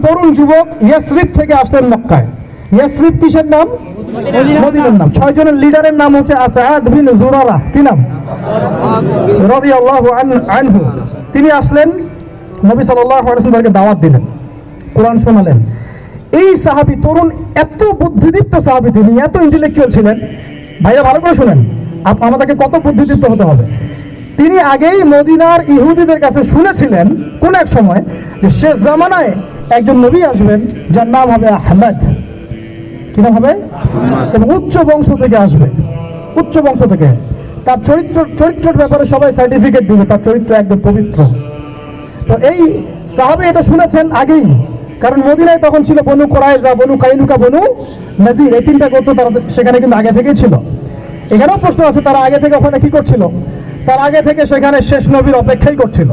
তরুণ যুবক ইয়াসরিব থেকে আসলেন মক্কায়। ইয়াসরিব কিসের নাম? মদিনার নাম। 6 জনের লিডারের নাম হচ্ছে আসাদ বিন জুরারা। কি নাম? রাদিয়াল্লাহু আনহু। তিনি আসলেন, নবী সাল্লাল্লাহু আলাইহি ওয়াসাল্লাম তাকে দাওয়াত দিলেন, কোরআন শোনালেন। এই সাহাবী তরুণ, এত বুদ্ধিদীপ্ত সাহাবী, তিনি এত ইন্টেলেকচুয়াল ছিলেন। ভাইরা ভালো করে শুনেন, আমাদেরকে কত বুদ্ধিদীপ্ত হতে হবে। তিনি আগেই মদিনার ইহুদিদের কাছে শুনেছিলেন কোন এক সময় যে শেষ জামানায় একজন নবী আসবেন যার নাম হবে আহমদ। কি নাম হবে? এবং উচ্চ বংশ থেকে আসবে, উচ্চ বংশ থেকে। তার চরিত্রের ব্যাপারে সবাই সার্টিফিকেট দিবে, তার চরিত্র একদম পবিত্র। তো এই সাহাবী এটা শুনেছেন আগেই, কারণ মদিনায় তখন ছিল বনু কুরাইজা, বনু কাইনুকা, বনু নাজির, এই 3টা গোত্র তারা সেখানে কিন্তু আগে থেকেই ছিল। এখানেও প্রশ্ন আছে, তারা আগে থেকে ওখানে কি করছিল? তার আগে থেকে সেখানে শেষ নবীর অপেক্ষাই করছিল।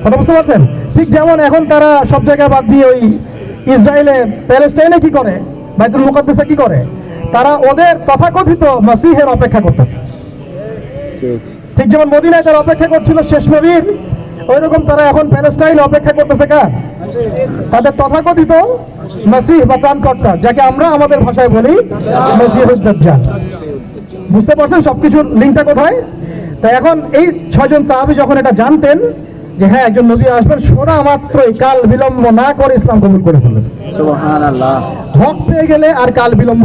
কথা বুঝতে পারছেন? ঠিক যেমন এখন তারা সব জায়গায় বাদ দিয়ে ওই ইসরায়েলে, প্যালেস্টাইনে কি করে, বাইতুল মুকাদ্দাসে কি করে, তারা ওদের তথাকথিত মাসিহের অপেক্ষা করতেছে। ঠিক যেমন মদিনায় তারা অপেক্ষা করছিল শেষ নবীর, ওই রকম তারা এখন প্যালেস্টাইনে অপেক্ষা করতেছে কার? তাদের তথাকথিত মাসিহ বা ত্রাণকর্তা, যাকে আমরা আমাদের ভাষায় বলি মসিহুদ দাজ্জাল। বুঝতে পারছেন সবকিছুর লিঙ্কটা কোথায়? তাই এখন এই 6 জন সাহাবী যখন এটা জানতেন যে হ্যাঁ একজন নবী আসবেন, শোনা মাত্রই কাল বিলম্ব না করে ইসলাম কবুল করে ফেললেন। সুবহানাল্লাহ। হক পেয়ে গেলে আর কাল বিলম্ব